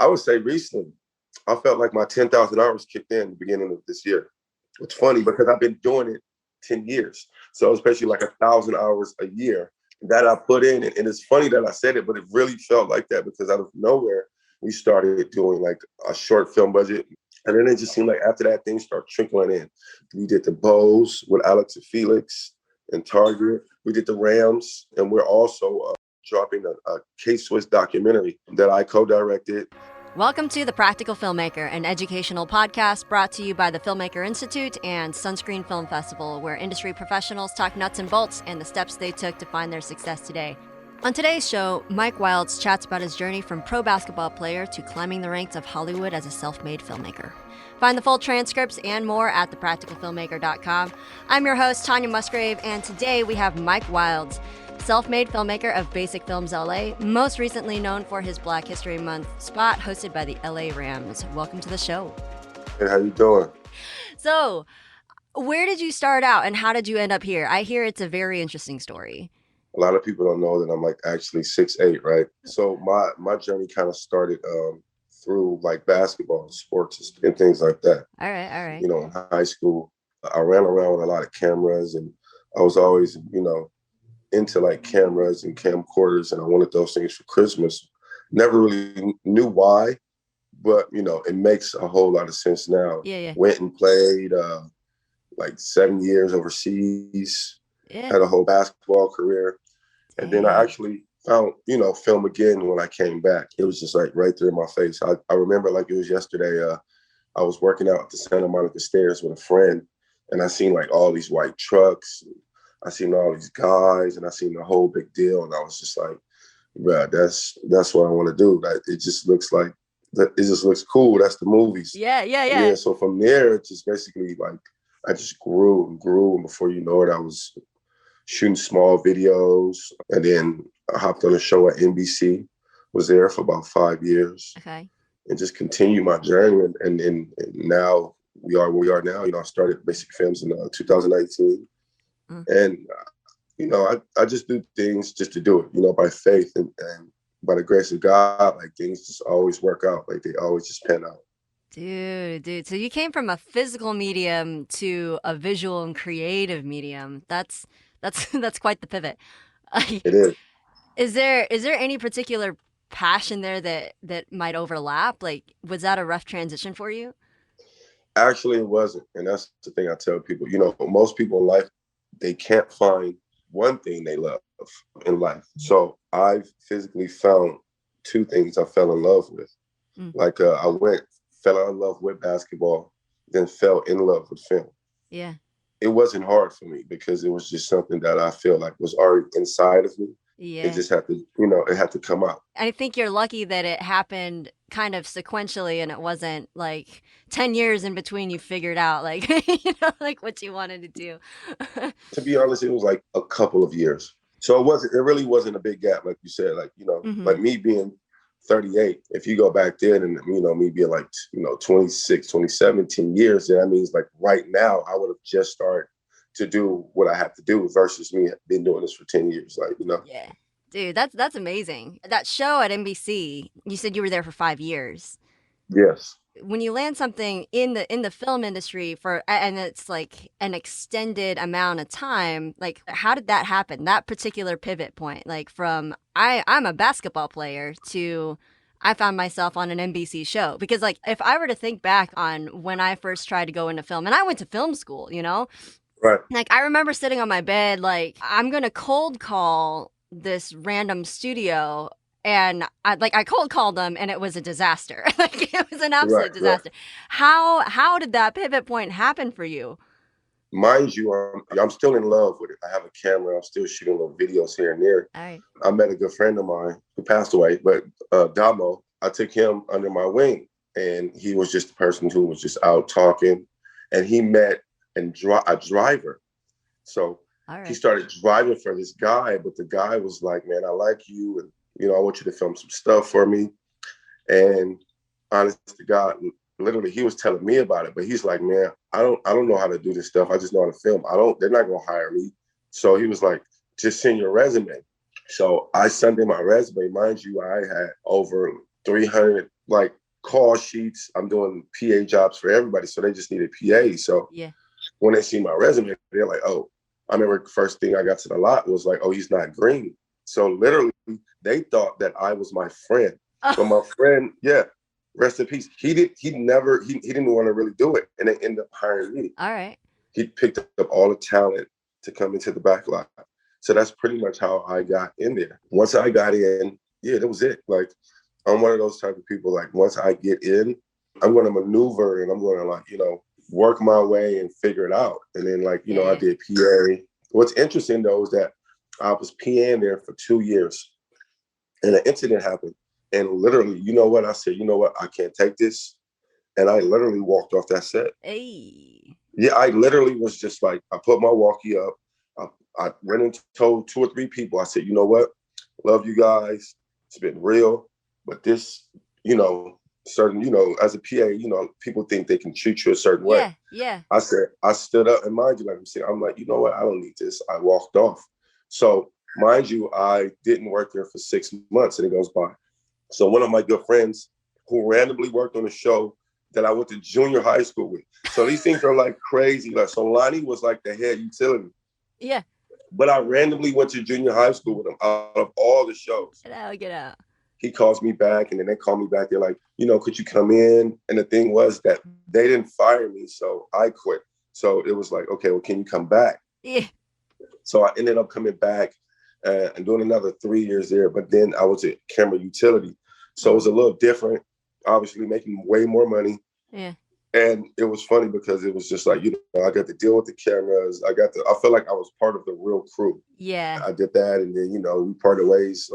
I would say recently, I felt like my 10,000 hours kicked in at the beginning of this year. It's funny because I've been doing it 10 years. So especially like 1,000 hours a year that I put in. And it's funny that I said it, but it really felt like that because out of nowhere, we started doing like a short film budget. And then it just seemed like after that, things started trickling in. We did the Bose with Alex and Felix and Target. We did the Rams. And we're also dropping a K-Swiss documentary that I co-directed. Welcome to The Practical Filmmaker, an educational podcast brought to you by the Filmmaker Institute and Sunscreen Film Festival, where industry professionals talk nuts and bolts and the steps they took to find their success today. On today's show, Mike Wilds chats about his journey from pro basketball player to climbing the ranks of Hollywood as a self-made filmmaker. Find the full transcripts and more at thepracticalfilmmaker.com. I'm your host, Tanya Musgrave, and today we have Mike Wilds, self-made filmmaker of Basic Films LA, most recently known for his Black History Month spot hosted by the LA Rams. Welcome to the show. Hey, how you doing? So, where did you start out and how did you end up here? I hear it's a very interesting story. A lot of people don't know that I'm like actually 6'8", right? So my journey kind of started through like basketball, sports, and things like that. All right. You know, in high school, I ran around with a lot of cameras, and I was always, into like cameras and camcorders, and I wanted those things for Christmas. Never really knew why, but it makes a whole lot of sense now. Yeah. Went and played like 7 years overseas. Yeah. Had a whole basketball career. And then I actually found, film again when I came back. It was just like right there in my face. I remember like it was yesterday. I was working out at the Santa Monica stairs with a friend, and I seen like all these white trucks. I seen all these guys, and I seen the whole big deal. And I was just like, bruh, that's what I want to do. Like, it just looks cool. That's the movies. Yeah. So from there, it just basically like, I just grew and grew. And before you know it, I was shooting small videos. And then I hopped on a show at NBC, was there for about 5 years. Okay. And just continued my journey. And now we are where we are now. I started Basic Films in 2019. And, I just do things just to do it, by faith and by the grace of God, like things just always work out. Like they always just pan out. Dude. So you came from a physical medium to a visual and creative medium. That's quite the pivot. It is. Is there any particular passion there that might overlap? Like, was that a rough transition for you? Actually, it wasn't. And that's the thing I tell people. Most people in life, they can't find one thing they love in life. So I've physically found two things I fell in love with. Like I fell in love with basketball, then fell in love with film. Yeah. It wasn't hard for me because it was just something that I feel like was already inside of me. Yeah. It just had to, it had to come out. I think you're lucky that it happened kind of sequentially and it wasn't like 10 years in between you figured out like, like what you wanted to do. To be honest, it was like a couple of years. So it really wasn't a big gap. Like you said, like, like me being 38, if you go back then and, me being like, 26, 27, 10 years, then that means like right now I would have just started to do what I have to do versus me been doing this for 10 years. Like, Yeah. Dude, that's amazing. That show at NBC, you said you were there for 5 years. Yes. When you land something in the film industry and it's like an extended amount of time, like how did that happen? That particular pivot point, like from I'm a basketball player to I found myself on an NBC show. Because like if I were to think back on when I first tried to go into film, and I went to film school, Right. Like I remember sitting on my bed, like I'm gonna cold call this random studio, and I cold called them, and it was a disaster. Like it was an absolute disaster. Right. How did that pivot point happen for you? Mind you, I'm still in love with it. I have a camera. I'm still shooting little videos here and there. All right. I met a good friend of mine who passed away, but Damo, I took him under my wing, and he was just a person who was just out talking, and he met a driver. So he started driving for this guy, but the guy was like, man, I like you. And, I want you to film some stuff for me. And honest to God, literally he was telling me about it, but he's like, man, I don't know how to do this stuff. I just know how to film. They're not going to hire me. So he was like, just send your resume. So I sent him my resume. Mind you, I had over 300 like call sheets. I'm doing PA jobs for everybody, so they just needed PA. So Yeah. when they see my resume, they're like, "Oh." I remember the first thing I got to the lot was like, "Oh, he's not green." So literally, they thought that I was my friend. But Oh, my friend, yeah, rest in peace. He didn't want to really do it, and they ended up hiring me. all right. He picked up all the talent to come into the back lot. So that's pretty much how I got in there. Once I got in, yeah, that was it. Like I'm one of those type of people. Like once I get in, I'm going to maneuver and I'm going to like work my way and figure it out. And then like Yeah, I yeah. did PA. What's interesting though is that I was PAing there for 2 years, and an incident happened. And literally, you know what? I said, you know what? I can't take this. And I literally walked off that set. Hey. Yeah, I literally was just like, I put my walkie up. I went and told 2 or 3 people. I said, you know what? Love you guys. It's been real. But this, certain, as a PA, people think they can treat you a certain way. Yeah, yeah. I said, I stood up, and mind you, like I'm saying, I'm like, you know what? I don't need this. I walked off. So mind you, I didn't work there for 6 months, and it goes by. So one of my good friends who randomly worked on a show that I went to junior high school with. So these things are like crazy. Like, so Lonnie was like the head utility, Yeah. but I randomly went to junior high school with him out of all the shows. Get out, get out. He calls me back, and then they call me back. They're like, could you come in? And the thing was that they didn't fire me, so I quit. So it was like, okay, well, can you come back? Yeah. So I ended up coming back and doing another 3 years there. But then I was at camera utility. So it was a little different, obviously making way more money. Yeah. And it was funny because it was just like, I got to deal with the cameras. I felt like I was part of the real crew. Yeah. I did that. And then, we parted ways.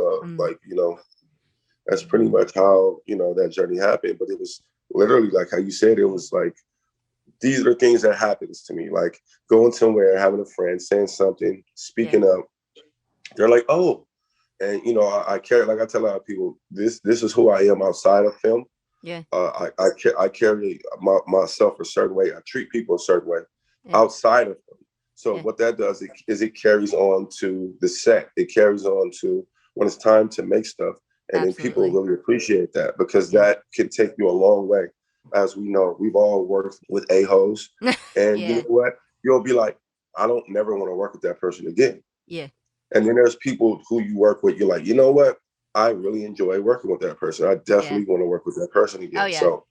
That's pretty much how, that journey happened. But it was literally like how you said, it was like, these are things that happens to me, like going somewhere, having a friend, saying something, speaking up. They're like, oh, and I carry, like I tell a lot of people, this is who I am outside of film. Yeah. I carry myself a certain way. I treat people a certain way outside of film. So what that does is it carries on to the set. It carries on to when it's time to make stuff, and then people really appreciate that because that can take you a long way. As we know, we've all worked with a-holes, and you know what? You'll be like, I don't never want to work with that person again. Yeah. And then there's people who you work with, you're like, you know what? I really enjoy working with that person. I definitely want to work with that person again. Oh, yeah. So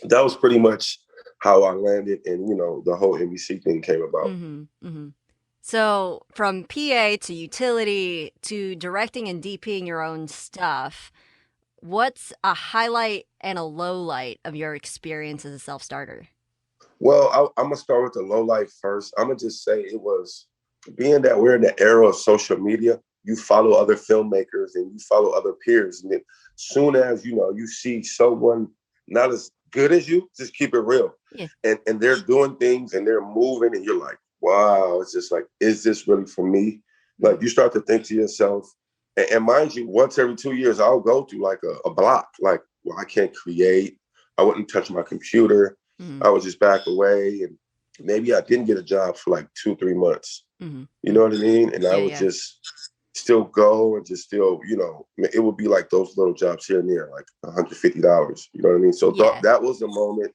that was pretty much how I landed, and the whole NBC thing came about. Mm-hmm, mm-hmm. So from PA to utility to directing and DPing your own stuff, what's a highlight and a low light of your experience as a self-starter? Well, I'm gonna start with the low light first. I'm gonna just say it was being that we're in the era of social media. You follow other filmmakers and you follow other peers, and then soon as you see someone not as good as you, just keep it real. Yeah. And they're doing things and they're moving, and you're like, wow, it's just like, is this really for me? Like you start to think to yourself, and mind you, once every 2 years, I'll go through like a block, like, well, I can't create. I wouldn't touch my computer. I would just back away, and maybe I didn't get a job for like 2-3 months. You know what I mean? And I would just still go and just still, it would be like those little jobs here and there, like $150. You know what I mean? So that was the moment.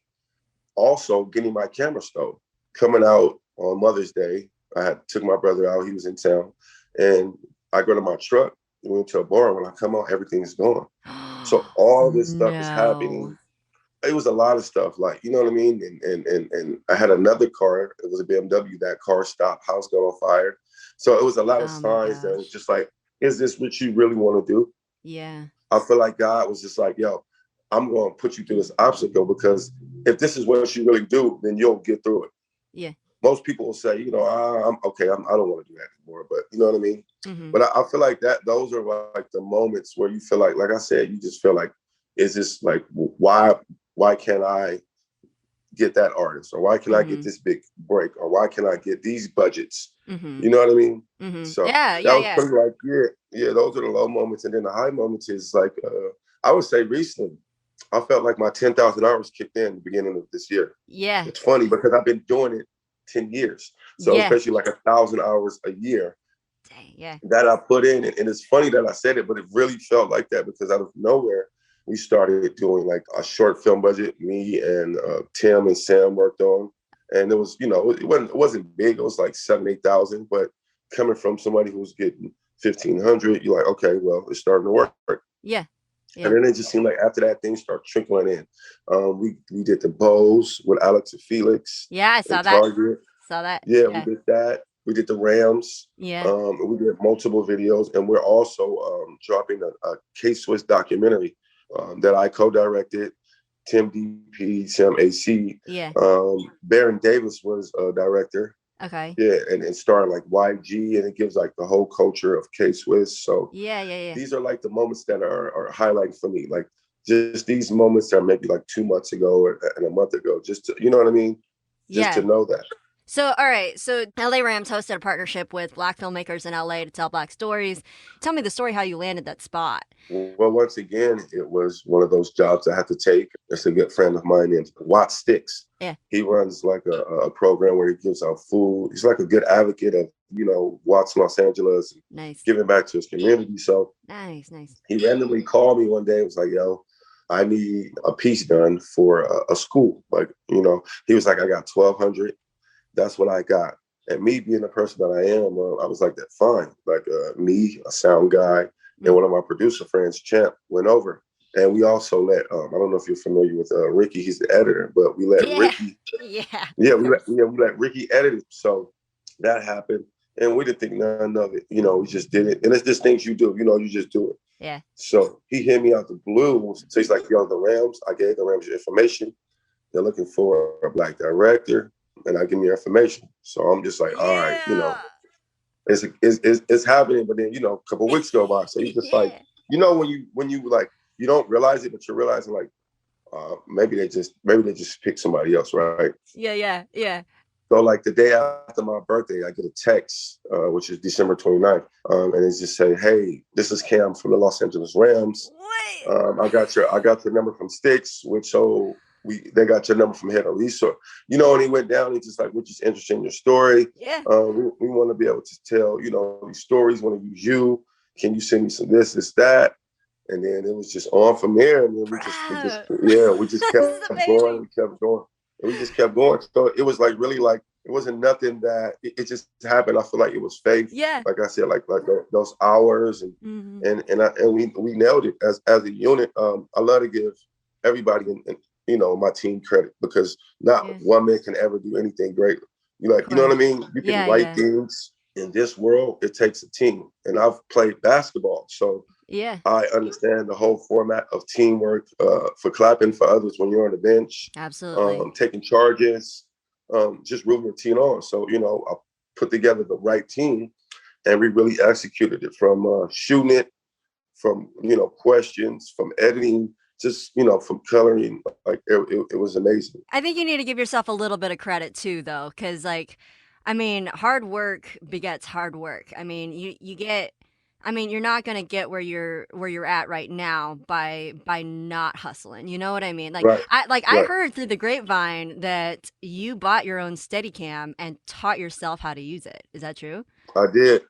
Also, getting my camera stole, coming out on Mother's Day. I took my brother out. He was in town, and I go to my truck. We went to a bar. When I come out, everything's gone. So all this stuff is happening. It was a lot of stuff, like, you know what I mean? And I had another car. It was a BMW. That car stopped, house got on fire. So it was a lot of signs that was just like, is this what you really want to do? Yeah. I feel like God was just like, yo, I'm going to put you through this obstacle, because if this is what you really do, then you'll get through it. Yeah. Most people will say, I'm okay. I don't want to do that anymore. But you know what I mean? But I feel like those are like the moments where you feel like I said, you just feel like, is this like, why can't I get that artist? Or why can I get this big break? Or why can I get these budgets? You know what I mean? So that was pretty like, those are the low moments. And then the high moments is like, I would say recently, I felt like my 10,000 hours kicked in at the beginning of this year. Yeah. It's funny because I've been doing it 10 years. So especially like 1,000 hours a year that I put in. And it's funny that I said it, but it really felt like that, because out of nowhere, we started doing like a short film budget. Me and Tim and Sam worked on, and it was, it wasn't big. It was like 7,000, 8,000. But coming from somebody who was getting 1,500, you're like, okay, well, it's starting to work. Yeah. And then it just seemed like after that, things started trickling in. We did the Bose with Alex and Felix. Yeah, I saw and that. Target. Saw that. Yeah, we did that. We did the Rams. Yeah. We did multiple videos, and we're also dropping a K-Swiss documentary that I co-directed. Tim DP, Sam AC. Yeah. Baron Davis was a director. Okay. Yeah, and starring like YG, and it gives like the whole culture of K-Swiss. So yeah. these are like the moments that are highlighting for me. Like just these moments that are maybe like 2 months ago and a month ago, just to, you know what I mean? Just to know that. So, all right. So, LA Rams hosted a partnership with Black filmmakers in LA to tell Black stories. Tell me the story how you landed that spot. Well, once again, it was one of those jobs I had to take. It's a good friend of mine named Watt Sticks. Yeah. He runs like a program where he gives out food. He's like a good advocate of, Watts, Los Angeles, and Nice. giving back to his community. So nice. He randomly called me one day and was like, yo, I need a piece done for a school. Like, he was like, I got 1,200. That's what I got. And me being the person that I am, I was like, that fine. Like me, a sound guy, and one of my producer friends, Champ, went over. And we also let, I don't know if you're familiar with Ricky, he's the editor, but we let Ricky. We let Ricky edit it. So that happened. And we didn't think none of it. We just did it. And it's just things you do, you just do it. Yeah. So he hit me out the blue. So he's like, yo, the Rams, I gave the Rams your information. They're looking for a Black director. And I give me your information. So I'm just like, all right, it's happening. But then, a couple of weeks go by. So you're just like, when you like, you don't realize it, but you're realizing like, maybe they just picked somebody else, right? Yeah. So like the day after my birthday, I get a text, which is December 29th. And it just say, hey, this is Cam from the Los Angeles Rams. I got your number from Sticks, they got your number from Head of Resource. And he went down, he's just like, we're just interested in your story. Yeah. We want to be able to tell, these stories, want to use you. Can you send me some this, that? And then it was just on from there. And then we just kept going. We kept going. And we just kept going. So it was like really like, it wasn't nothing that it just happened. I feel like it was faith. Yeah. Like I said, like those hours and we nailed it as a unit. I love to give everybody my team credit, because not one man can ever do anything great. You know what I mean? You can write things. In this world, it takes a team. And I've played basketball, so I understand the whole format of teamwork, for clapping for others when you're on the bench. Absolutely. Taking charges, just rooting your team on. So, I put together the right team, and we really executed it from shooting it, from, questions, from editing, just, from coloring. Like it was amazing. I think you need to give yourself a little bit of credit too, though, because hard work begets hard work. You're not gonna get where you're at right now by not hustling. You know what I mean? Like right. I heard through the grapevine that you bought your own Steadicam and taught yourself how to use it. Is that true? I did.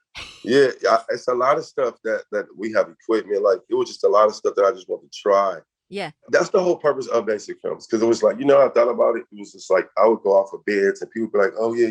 Yeah, it's a lot of stuff that we have equipment. Like it was just a lot of stuff that I just wanted to try. Yeah. That's the whole purpose of Basic Films, because it was like, I thought about it. It was just like I would go off of bids and people would be like, oh, yeah,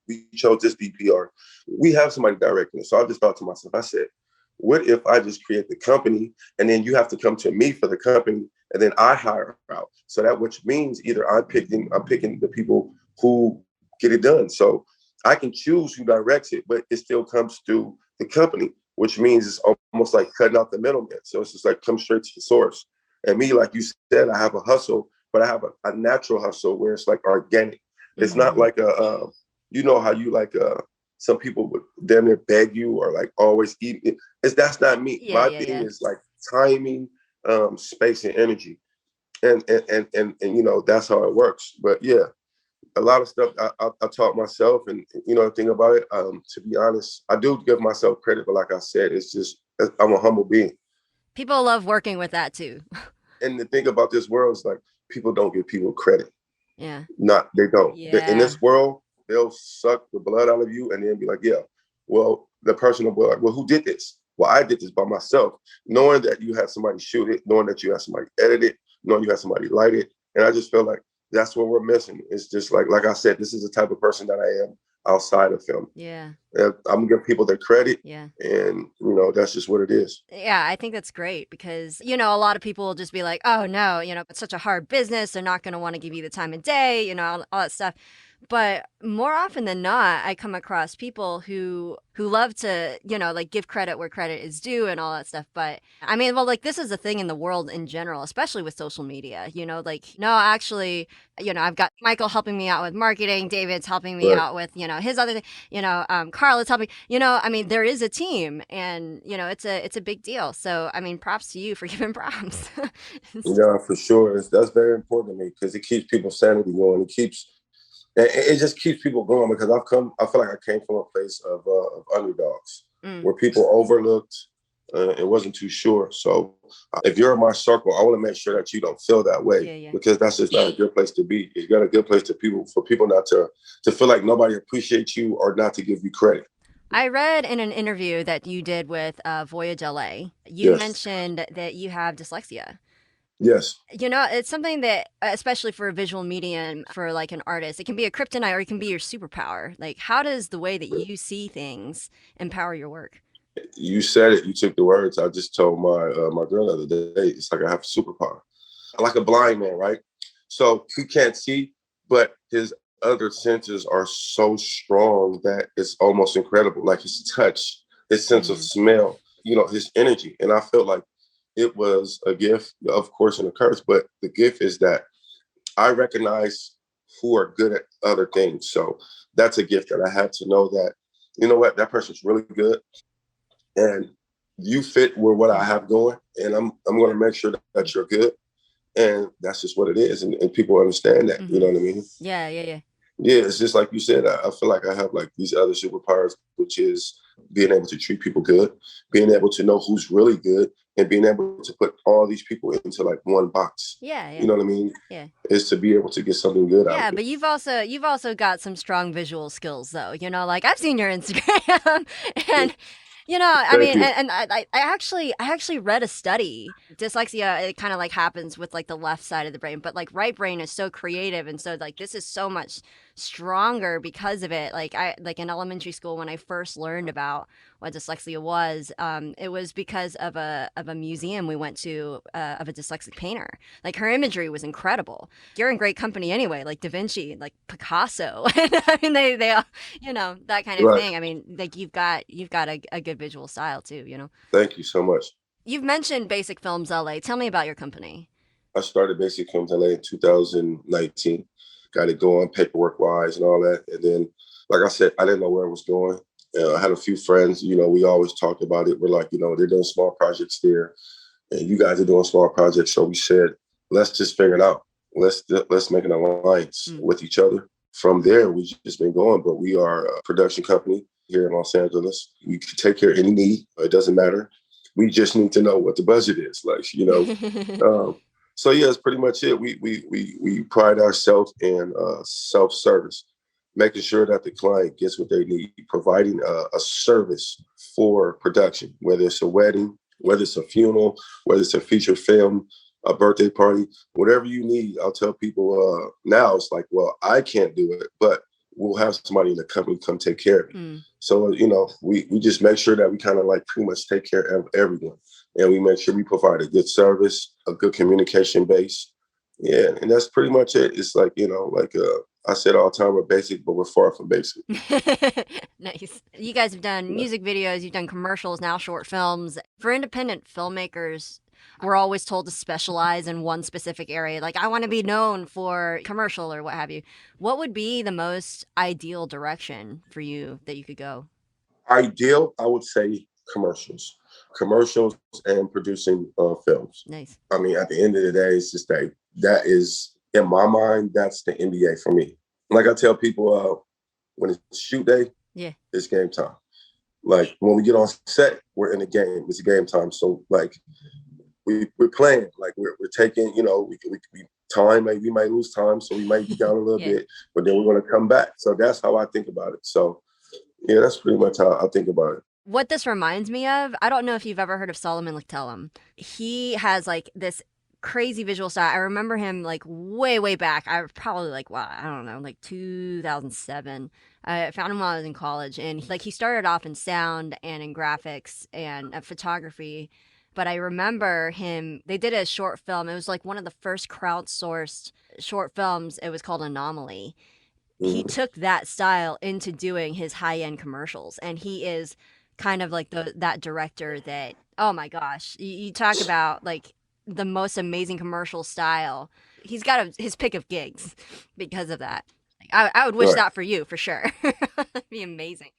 we chose this DPR. We have somebody directing it. So I just thought to myself, I said, what if I just create the company and then you have to come to me for the company and then I hire out? So that which means either I'm picking the people who get it done. So I can choose who directs it, but it still comes through the company, which means it's almost like cutting out the middleman. So it's just like come straight to the source. And me, like you said, I have a hustle, but I have a natural hustle where it's like organic. It's not like how you like some people would damn near beg you or like always eat it. That's not me. My thing is like timing, space, and energy, and that's how it works. But yeah, a lot of stuff I taught myself, and the thing about it, to be honest, I do give myself credit, but like I said, it's just I'm a humble being. People love working with that too. And the thing about this world is like people don't give people credit. Yeah. They don't. Yeah. In this world, they'll suck the blood out of you and then be like, yeah, well, the person will be like, well, who did this? well, I did this by myself, knowing that you had somebody shoot it, knowing that you had somebody edit it, knowing you had somebody light it. And I just feel like that's what we're missing. It's just like I said, this is the type of person that I am outside of film. Yeah. And I'm gonna give people their credit. Yeah. And, that's just what it is. Yeah, I think that's great because, a lot of people will just be like, oh no, it's such a hard business. They're not going to want to give you the time of day, all that stuff. But more often than not, I come across people who love to, like give credit where credit is due and all that stuff. But I mean, well, like this is a thing in the world in general, especially with social media, like, no, actually, I've got Michael helping me out with marketing, David's helping me Right. out with, his other thing, Carl is helping, I mean, there is a team and, it's a big deal. So, I mean, props to you for giving props. Yeah, for sure. That's very important to me because it keeps people's sanity going. It just keeps people going because I feel like I came from a place of underdogs where people overlooked and wasn't too sure. So if you're in my circle, I want to make sure that you don't feel that way because that's just not a good place to be. It's got a good place for people not to feel like nobody appreciates you or not to give you credit. I read in an interview that you did with Voyage LA, you mentioned that you have dyslexia. Yes. It's something that, especially for a visual medium, for like an artist, it can be a kryptonite or it can be your superpower. Like, how does the way that you see things empower your work? You said it. You took the words. I just told my girl the other day. It's like I have a superpower, like a blind man, right? So he can't see, but his other senses are so strong that it's almost incredible. Like his touch, his sense of smell, his energy. And I felt like it was a gift, of course, and a curse. But the gift is that I recognize who are good at other things. So that's a gift that I had to know that, that person's really good. And you fit with what I have going. And I'm going to make sure that you're good. And that's just what it is. And people understand that, you know what I mean? Yeah. Yeah, it's just like you said, I feel like I have like these other superpowers, which is being able to treat people good, being able to know who's really good, and being able to put all these people into like one box. Yeah. You know what I mean? Yeah. Is to be able to get something good out of it. Yeah, but you've also got some strong visual skills though. Like I've seen your Instagram and I mean, and I actually read a study. Dyslexia, it kind of like happens with like the left side of the brain, but like right brain is so creative, and so like this is so much stronger because of it. Like in elementary school when I first learned about what dyslexia was, it was because of a museum we went to of a dyslexic painter. Like her imagery was incredible. You're in great company anyway, like Da Vinci, like Picasso. I mean, they all, that kind of thing. I mean, like you've got a good visual style too, Thank you so much. You've mentioned Basic Films LA. Tell me about your company. I started Basic Films LA in 2019. Got it going paperwork wise and all that. And then, like I said, I didn't know where it was going. I had a few friends, we always talked about it. We're like, they're doing small projects there and you guys are doing small projects. So we said, let's just figure it out. Let's make an alliance with each other. From there, we've just been going, but we are a production company here in Los Angeles. We can take care of any need. It doesn't matter. We just need to know what the budget is. Like, so yeah, that's pretty much it. We pride ourselves in self-service, making sure that the client gets what they need, providing a service for production, whether it's a wedding, whether it's a funeral, whether it's a feature film, a birthday party, whatever you need. I'll tell people now it's like, well, I can't do it, but we'll have somebody in the company come take care of it. So, we just make sure that we kind of like pretty much take care of everyone. And we make sure we provide a good service, a good communication base. Yeah, and that's pretty much it. It's like, I said all the time, we're basic, but we're far from basic. Nice. You guys have done music videos, you've done commercials, now short films. For independent filmmakers, we're always told to specialize in one specific area. Like, I want to be known for commercial or what have you. What would be the most ideal direction for you that you could go? Ideal, I would say commercials and producing films. Nice. I mean, at the end of the day, it's just that is, in my mind, that's the NBA for me. Like I tell people, when it's shoot day, it's game time. Like when we get on set, we're in the game. It's game time. So like we're playing. Like we're taking, we time. Maybe we might lose time, so we might be down a little bit, but then we're going to come back. So that's how I think about it. So yeah, that's pretty much how I think about it. What this reminds me of, I don't know if you've ever heard of Solomon Lectellum. He has like this crazy visual style. I remember him like way, way back. I was probably like, wow, I don't know, like 2007. I found him while I was in college, and he started off in sound and in graphics and photography. But I remember him, they did a short film. It was like one of the first crowdsourced short films. It was called Anomaly. He Mhm. took that style into doing his high-end commercials, and he is kind of like that director that, oh my gosh, you talk about like the most amazing commercial style. He's got his pick of gigs because of that. Like, I would wish Right. that for you for sure. That'd be amazing.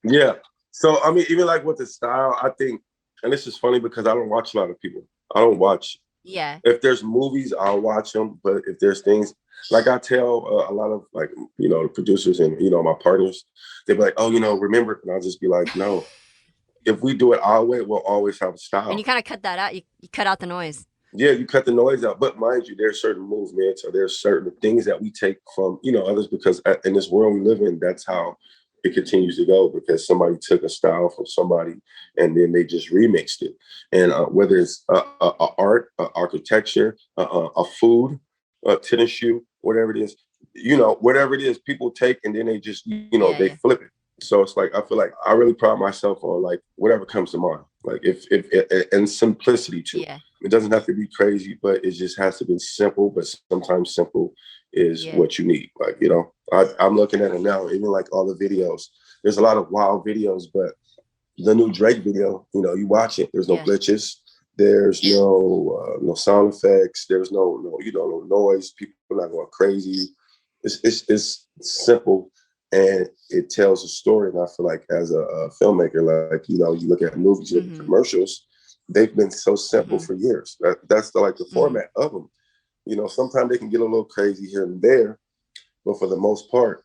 Yeah. So I mean, even like with the style, I think, and this is funny because I don't watch a lot of people. I don't watch. Yeah. If there's movies, I'll watch them. But if there's things, like I tell a lot of like the producers and my partners, they be like, oh, remember, and I'll just be like, no. If we do it our way, we'll always have a And you style. kind of cut that out. You cut out the noise. Yeah, you cut the noise out. But mind you, there's certain movements or there's certain things that we take from, others because in this world we live in, that's how it continues to go because somebody took a style from somebody and then they just remixed it. And whether it's art, architecture, a food, a tennis shoe, whatever it is, whatever it is, people take and then they just, Yeah, they yeah, flip it. So it's like I feel like I really pride myself on like whatever comes to mind, like if and simplicity too. yeah, It doesn't have to be crazy, but it just has to be simple. But sometimes simple is yeah, what you need. Like I'm looking at it now. Even like all the videos, there's a lot of wild videos, but the new Drake video, you watch it. There's no yeah, glitches. There's no sound effects. There's no noise. People are not going crazy. It's simple and it tells a story. And I feel like as a filmmaker, like you look at movies, you look at mm-hmm, commercials, they've been so simple mm-hmm, for years. That's the mm-hmm. format of them. Sometimes they can get a little crazy here and there, but for the most part,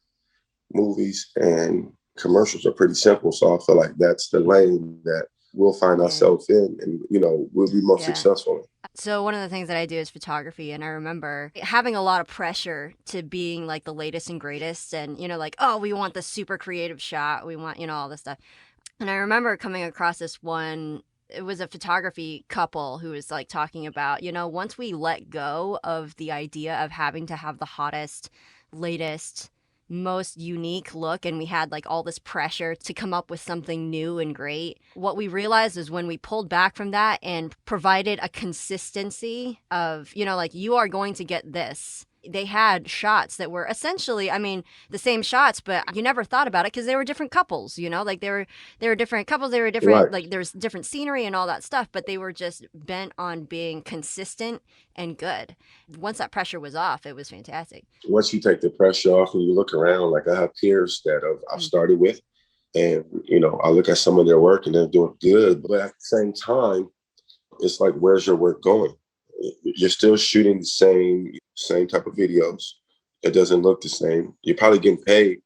movies and commercials are pretty simple. So I feel like that's the lane that we'll find Yeah, ourselves in, and we'll be most yeah. successful. So one of the things that I do is photography, and I remember having a lot of pressure to being like the latest and greatest, and like, oh, we want the super creative shot, we want all this stuff. And I remember coming across this one. It was a photography couple who was like talking about, once we let go of the idea of having to have the hottest, latest, most unique look, and we had like all this pressure to come up with something new and great. What we realized is when we pulled back from that and provided a consistency of, like, you are going to get this. They had shots that were essentially, I mean, the same shots, but you never thought about it because they were different couples, like they were different couples, they were different, Right. like there's different scenery and all that stuff, but they were just bent on being consistent and good. Once that pressure was off, it was fantastic. Once you take the pressure off and you look around, like I have peers that I've Mm. started with, and I look at some of their work and they're doing good, but at the same time, it's like, where's your work going? You're still shooting the same type of videos. It doesn't look the same. You're probably getting paid,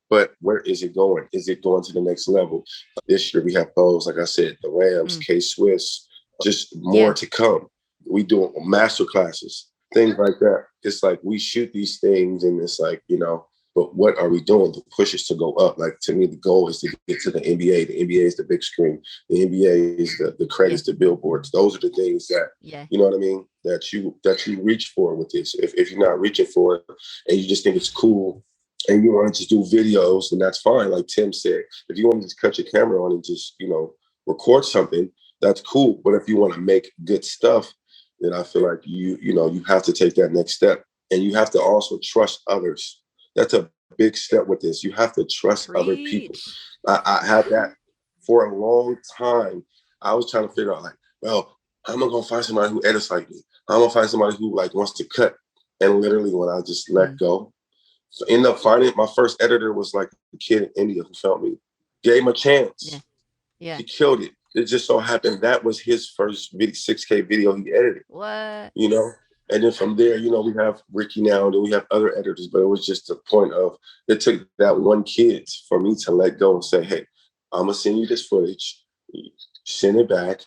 but where is it going? Is it going to the next level? This year we have Bose, like I said, the Rams, Mm. K-Swiss, just more Yeah. to come. We do master classes, things like that. It's like we shoot these things and it's like, but what are we doing to push us to go up? Like to me, the goal is to get to the NBA. The NBA is the big screen. The NBA is the Yeah. credits, the billboards. Those are the things that Yeah. you know what I mean, that you reach for with this. If you're not reaching for it and you just think it's cool and you want to just do videos, then that's fine. Like Tim said, if you want to just cut your camera on and just, record something, that's cool. But if you want to make good stuff, then I feel like you have to take that next step. And you have to also trust others. That's a big step with this. You have to trust other people. Preach. I had that for a long time. I was trying to figure out like, well, I'm gonna find somebody who edits like me. I'm gonna find somebody who like wants to cut. And literally when I just let Mm. go, so end up finding my first editor was like a kid in India who felt me, gave him a Yeah. chance. Yeah. He killed it. It just so happened that was his first 6K video he edited, What? you know? And then from there, we have Ricky now, and then we have other editors, but it was just the point of it took that one kid for me to let go and say, hey, I'm gonna send you this footage, send it back,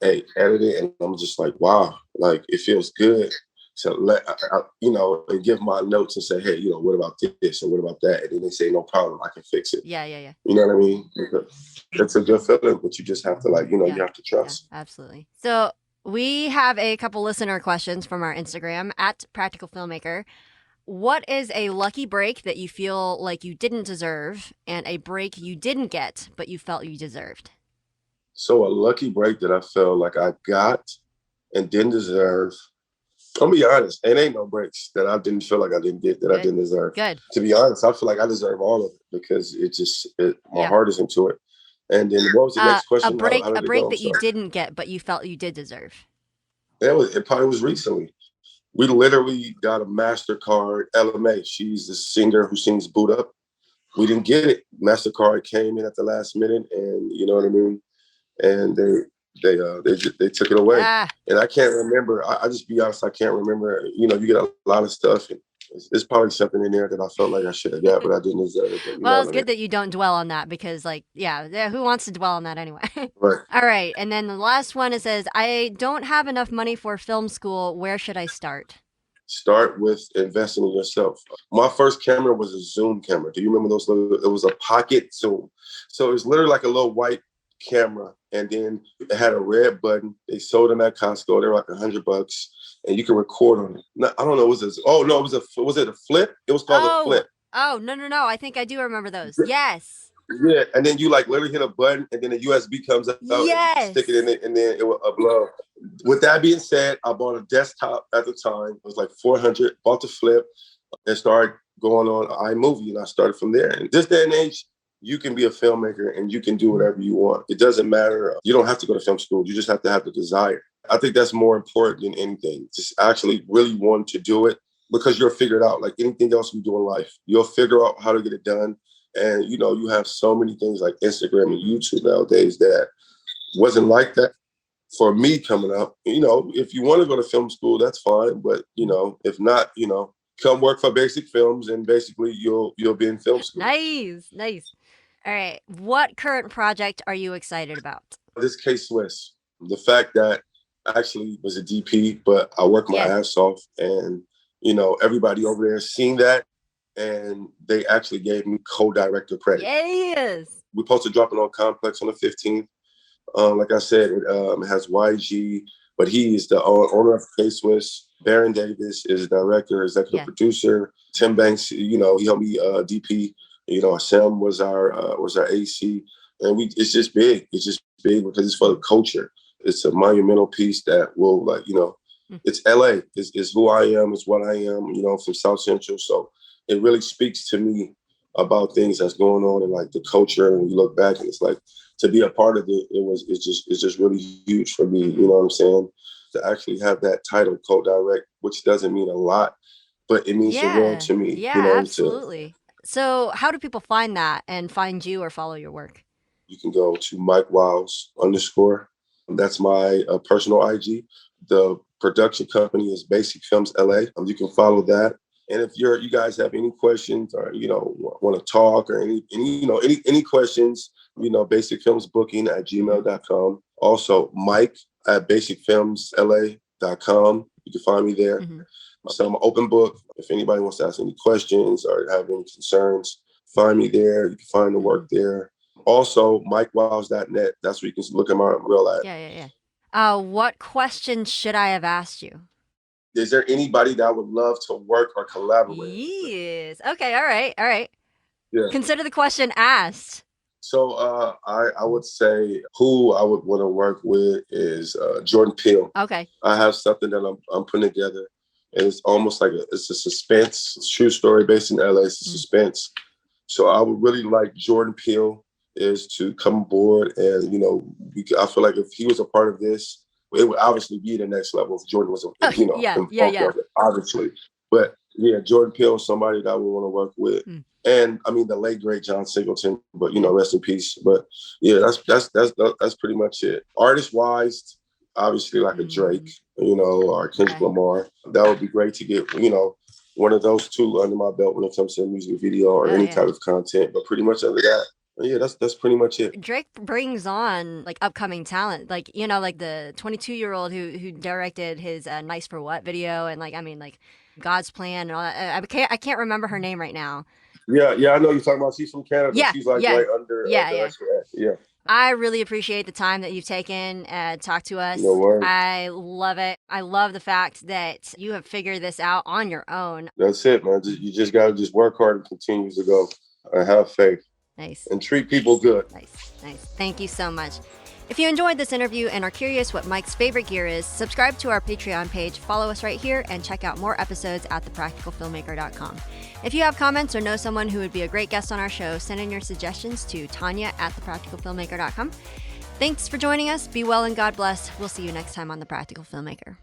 hey, edit it, and I'm just like, wow, like it feels good to and give my notes and say, hey, what about this or what about that? And then they say, no problem, I can fix it. Yeah, yeah, yeah. You know what I mean? It's a good feeling, but you just have to you have to trust. Yeah, absolutely. So we have a couple listener questions from our Instagram at Practical Filmmaker. What is a lucky break that you feel like you didn't deserve, and a break you didn't get but you felt you deserved? So a lucky break that I felt like I got and didn't deserve. I'll be honest, it ain't no breaks that I didn't feel like I didn't get that I didn't deserve. Good. To be honest, I feel like I deserve all of it because my heart is into it. And then what was the next question? A break that you didn't get but you felt you did deserve. It probably was recently. We literally got a MasterCard. LMA, she's the singer who sings Boot Up. We didn't get it. MasterCard came in at the last minute, and you know what I mean? And they took it away. And I can't remember. I just be honest, I can't remember. You get a lot of stuff, and there's probably something in there that I felt like I should have got, but I didn't deserve it. Well, it's good that you don't dwell on that because, who wants to dwell on that anyway? Right. All right. And then the last one, it says, I don't have enough money for film school. Where should I start? Start with investing in yourself. My first camera was a Zoom camera. Do you remember those? It was a pocket Zoom. So it was literally like a little white camera, and then it had a red button. They sold them at Costco. They were like $100, and you can record on it. No, I don't know. Was it a flip? It was called a flip. Oh, no. I think I do remember those. Yes. Yeah, and then you literally hit a button, and then a USB comes up. Yes. And you stick it in it, and then it will upload. With that being said, I bought a desktop at the time. It was like $400. Bought the flip, and started going on iMovie, and I started from there. And this day and age, you can be a filmmaker, and you can do whatever you want. It doesn't matter. You don't have to go to film school. You just have to have the desire. I think that's more important than anything. Just actually really want to do it, because you'll figure it out. Like anything else you do in life, you'll figure out how to get it done. And, you have so many things like Instagram and YouTube nowadays that wasn't like that for me coming up. If you want to go to film school, that's fine. But, if not, come work for Basic Films, and basically you'll be in film school. Nice. All right. What current project are you excited about? This K-Swiss. The fact that I actually was a DP, but I worked my ass off. And, everybody over there seen that. And they actually gave me co-director credit. Yes. We're supposed to drop it on Complex on the 15th. Like I said, it has YG, but he is the owner of K-Swiss. Baron Davis is director, executive producer. Tim Banks, he helped me DP. Sam was our AC, and it's just big. It's just big because it's for the culture. It's a monumental piece that will, it's LA. It's who I am. It's what I am. From South Central. So it really speaks to me about things that's going on in the culture. And you look back, and it's like, to be a part of it, it's just really huge for me. You know what I'm saying? To actually have that title, co-direct, which doesn't mean a lot, but it means the world to me. Yeah, absolutely. So how do people find that and find you or follow your work? You can go to Mike Wiles _. That's my personal IG. The production company is Basic Films LA. You can follow that. And if you guys have any questions, or want to talk, or any questions, basicfilmsbooking@gmail.com. Also, Mike at basicfilmsla.com. You can find me there. So I'm an open book. If anybody wants to ask any questions or have any concerns, find me there. You can find the work there. Also, MikeWiles.net. That's where you can look at my real ad. Yeah. What questions should I have asked you? Is there anybody that I would love to work or collaborate with? Yes. Okay. All right. Yeah. Consider the question asked. So I would say who I would want to work with is Jordan Peele. Okay. I have something that I'm putting together, and it's almost like it's a suspense. It's a true story based in LA. It's a suspense. So I would really like Jordan Peele is to come aboard, and I feel like if he was a part of this, it would obviously be the next level if Jordan was, involved in it, obviously. But yeah, Jordan Peele is somebody that I would want to work with. And I mean, the late great John Singleton, but rest in peace. But yeah, that's pretty much it. Artist wise, obviously like a Drake, or Kendrick Lamar. That would be great to get, one of those two under my belt when it comes to a music video or any type of content. But pretty much other than that, Yeah, that's pretty much it. Drake brings on like upcoming talent, like like the 22-year-old who directed his "Nice for What" video, and like I mean like God's Plan and all that. I can't remember her name right now. Yeah, I know you're talking about. She's from Canada. Yeah, She's like yeah, right under yeah, yeah. Dyslexia. Yeah, I really appreciate the time that you've taken to talk to no us. worries. I love it. I love the fact that you have figured this out on your own. That's it, man. You just gotta just work hard and continue to go and have faith Nice. and treat people good. Nice. Thank you so much. If you enjoyed this interview and are curious what Mike's favorite gear is, subscribe to our Patreon page, follow us right here, and check out more episodes at thepracticalfilmmaker.com. If you have comments or know someone who would be a great guest on our show, send in your suggestions to Tanya@thepracticalfilmmaker.com. Thanks for joining us. Be well and God bless. We'll see you next time on The Practical Filmmaker.